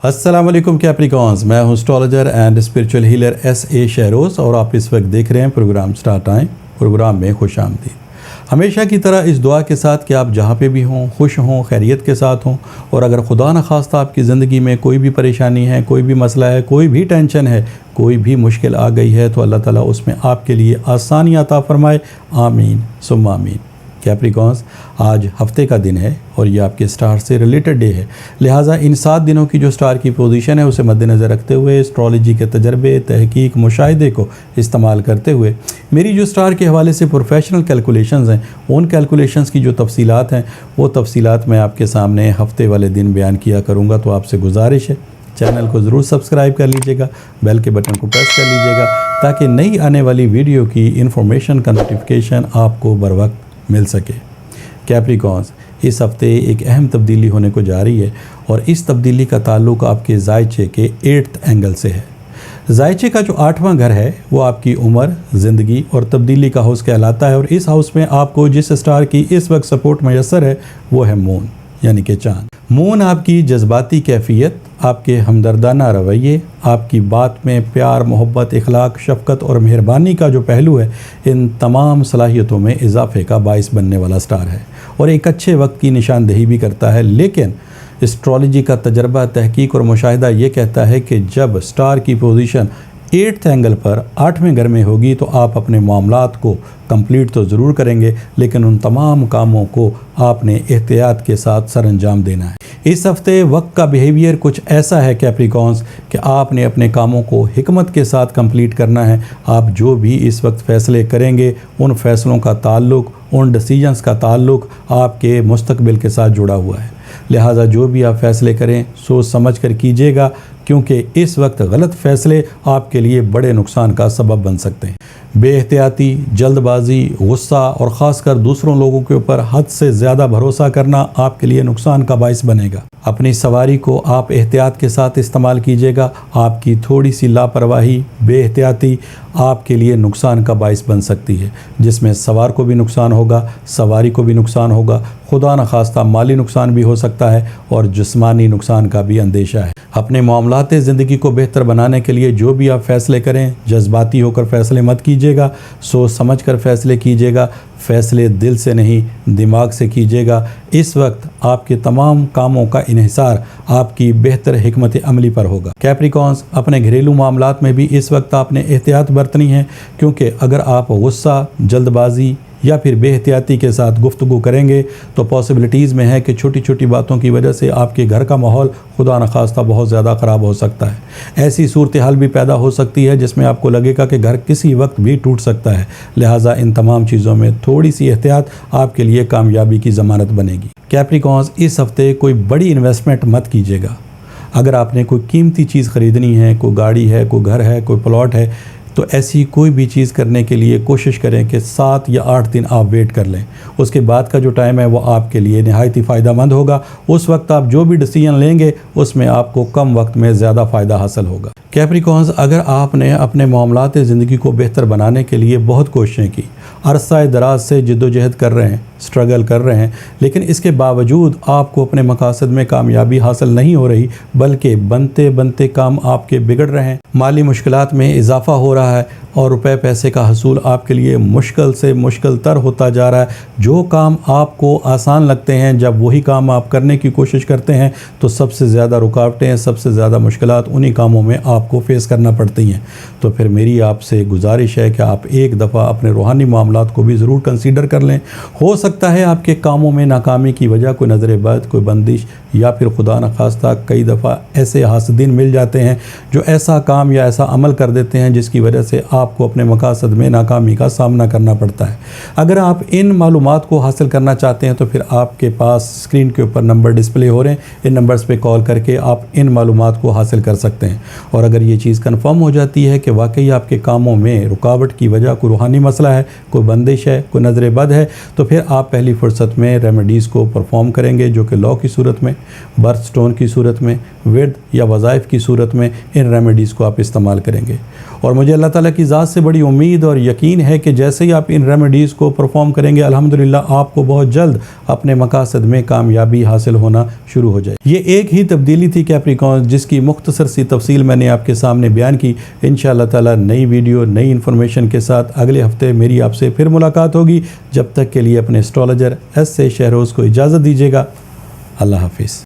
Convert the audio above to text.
अस्सलाम वालेकुम कैप्रिकॉन्स, मैं हूँ astrologer and spiritual healer SA Shahroz और आप इस वक्त देख रहे हैं प्रोग्राम स्टार्ट टाइम। प्रोग्राम में खुश आमदीद। हमेशा की तरह इस दुआ के साथ कि आप जहाँ पे भी हों खुश हों, खैरियत के साथ हों, और अगर खुदा न खास्ता आपकी ज़िंदगी में कोई भी परेशानी है, कोई भी मसला है, कोई भी टेंशन है, कोई भी मुश्किल आ गई है तो अल्लाह ताला उसमें आपके लिए आसानी अता फ़रमाए। आमीन सुम्मा आमीन। कैप्रिकॉन्स, आज हफ्ते का दिन है और ये आपके स्टार से रिलेटेड डे है, लिहाजा इन 7 दिनों की जो स्टार की पोजीशन है उसे मद्देनज़र रखते हुए एस्ट्रोलॉजी के तजर्बे, तहकीक, मुशाहिदे को इस्तेमाल करते हुए मेरी जो स्टार के हवाले से प्रोफेशनल कैलकुलेशंस हैं, उन कैलकुलेशंस की जो तफसीलात हैं वो तफसीलात मैं आपके सामने हफ्ते वाले दिन बयान किया करूँगा। तो आपसे गुजारिश है चैनल को ज़रूर सब्सक्राइब कर लीजिएगा, बेल के बटन को प्रेस कर लीजिएगा ताकि नई आने वाली वीडियो की इन्फॉर्मेशन का नोटिफिकेशन आपको बर वक्त मिल सके। कैप्रिकॉन्स, इस हफ्ते एक अहम तब्दीली होने को जा रही है और इस तब्दीली का ताल्लुक़ आपके ज़ायचे के 8th एंगल से है। ज़ायचे का जो 8वां घर है वो आपकी उम्र, ज़िंदगी और तब्दीली का हाउस कहलाता है और इस हाउस में आपको जिस स्टार की इस वक्त सपोर्ट मैसर है वो है मून, यानी कि चाँद। मून आपकी जज्बाती कैफियत, आपके हमदर्दाना रवैये, आपकी बात में प्यार, मोहब्बत, इखलाक, शफ़क़त और मेहरबानी का जो पहलू है, इन तमाम सलाहियतों में इजाफे का बाइस बनने वाला स्टार है और एक अच्छे वक्त की निशानदेही भी करता है। लेकिन एस्ट्रोलॉजी का तजर्बा, तहकीक और मुशाहिदा ये कहता है कि जब स्टार की पोजीशन 8th एंगल पर 8वें घर में होगी तो आप अपने मामलात को कंप्लीट तो ज़रूर करेंगे, लेकिन उन तमाम कामों को आपने एहतियात के साथ सरअंजाम देना है। इस हफ्ते वक्त का बिहेवियर कुछ ऐसा है कैप्रिकॉन्स कि आपने अपने कामों को हिकमत के साथ कंप्लीट करना है। आप जो भी इस वक्त फ़ैसले करेंगे उन फ़ैसलों का ताल्लुक़, उन डिसीजंस का ताल्लुक़ आपके मुस्तकबिल के साथ जुड़ा हुआ है। लिहाजा जो भी आप फ़ैसले करें सोच समझ कर कीजिएगा, क्योंकि इस वक्त गलत फ़ैसले आपके लिए बड़े नुकसान का सबब बन सकते हैं। बेएहतियाती, जल्दबाजी, गुस्सा और ख़ासकर दूसरों लोगों के ऊपर हद से ज़्यादा भरोसा करना आपके लिए नुकसान का बाइस बनेगा। अपनी सवारी को आप एहतियात के साथ इस्तेमाल कीजिएगा। आपकी थोड़ी सी लापरवाही, बेएहतियाती आपके लिए नुकसान का बाइस बन सकती है, जिसमें सवार को भी नुकसान होगा, सवारी को भी नुकसान होगा, खुदा न खास्ता माली नुकसान भी हो सकता है और जिस्मानी नुकसान का भी अंदेशा है। अपने मामलात ज़िंदगी को बेहतर बनाने के लिए जो भी आप फ़ैसले करें जज्बाती होकर फ़ैसले मत कीजिएगा, सोच समझ कर फ़ैसले कीजिएगा। फ़ैसले दिल से नहीं दिमाग से कीजिएगा। इस वक्त आपके तमाम कामों का इन्हिसार आपकी बेहतर हिकमत अमली पर होगा। कैप्रिकॉन्स, अपने घरेलू मामलात में भी इस वक्त आपने एहतियात बरतनी है, क्योंकि अगर आप गुस्सा, जल्दबाजी या फिर बेहतियाती के साथ गुफ्तगू करेंगे तो पॉसिबिलिटीज़ में है कि छोटी छोटी बातों की वजह से आपके घर का माहौल खुदा न खास्ता बहुत ज़्यादा ख़राब हो सकता है। ऐसी सूरत हाल भी पैदा हो सकती है जिसमें आपको लगेगा कि घर किसी वक्त भी टूट सकता है। लिहाजा इन तमाम चीज़ों में थोड़ी सी एहतियात आपके लिए कामयाबी की ज़मानत बनेगी। कैप्रिकॉन्स, इस हफ्ते कोई बड़ी इन्वेस्टमेंट मत कीजिएगा। अगर आपने कोई कीमती चीज़ ख़रीदनी है, कोई गाड़ी है, कोई घर है, कोई प्लॉट है, तो ऐसी कोई भी चीज़ करने के लिए कोशिश करें कि 7 या 8 दिन आप वेट कर लें। उसके बाद का जो टाइम है वो आपके लिए नहायत ही फ़ायदेमंद होगा। उस वक्त आप जो भी डिसीजन लेंगे उसमें आपको कम वक्त में ज़्यादा फ़ायदा हासिल होगा। कैप्रिकॉन्स, अगर आपने अपने मामलात ज़िंदगी को बेहतर बनाने के लिए बहुत कोशिशें की, अरसा दराज से जिद्दोजहद कर रहे हैं, स्ट्रगल कर रहे हैं, लेकिन इसके बावजूद आपको अपने मकासद में कामयाबी हासिल नहीं हो रही, बल्कि बनते बनते काम आपके बिगड़ रहे हैं, माली मुश्किलात में इजाफा हो रहा है और रुपए पैसे का हसूल आपके लिए मुश्किल से मुश्किल तर होता जा रहा है। जो काम आपको आसान लगते हैं, जब वही काम आप करने की कोशिश करते हैं तो सबसे ज़्यादा रुकावटें, सबसे ज़्यादा मुश्किलात उन्हीं कामों में आपको फेस करना पड़ती हैं। तो फिर मेरी आपसे गुजारिश है कि आप एक दफ़ा अपने रूहानी मामलात को भी ज़रूर कंसीडर कर लें। हो सकता है आपके कामों में नाकामी की वजह कोई नज़र बद, कोई बंदिश या फिर खुदा न खास्ता कई दफ़ा ऐसे हासदीन मिल जाते हैं जो ऐसा काम या ऐसा अमल कर देते हैं जिसकी वजह से आपको अपने मकासद में नाकामी का सामना करना पड़ता है। अगर आप इन मालूमात को हासिल करना चाहते हैं तो फिर आपके पास स्क्रीन के ऊपर नंबर डिस्प्ले हो रहे हैं, इन नंबर्स पे कॉल करके आप इन मालूमात को हासिल कर सकते हैं। और अगर ये चीज़ कंफर्म हो जाती है कि वाकई आपके कामों में रुकावट की वजह कोई रूहानी मसला है, कोई बंदिश है, कोई नज़र बद है, तो फिर आप पहली फुर्सत में रेमेडीज़ को परफॉर्म करेंगे, जो कि लॉ की सूरत में, बर्थ स्टोन की सूरत में, विर्द या वज़ाइफ की सूरत में इन रेमेडीज़ को आप इस्तेमाल करेंगे। اور مجھے اللہ تعالیٰ کی ذات سے بڑی امید اور یقین ہے کہ جیسے ہی آپ ان ریمیڈیز کو پرفارم کریں گے الحمدللہ آپ کو بہت جلد اپنے مقاصد میں کامیابی حاصل ہونا شروع ہو جائے. یہ ایک ہی تبدیلی تھی کیپریکانز جس کی مختصر سی تفصیل میں نے آپ کے سامنے بیان کی. انشاءاللہ تعالیٰ نئی ویڈیو نئی انفارمیشن کے ساتھ اگلے ہفتے میری آپ سے پھر ملاقات ہوگی. جب تک کے لیے اپنے اسٹرالوجر ایس اے شہروز کو اجازت دیجیے گا. اللہ حافظ.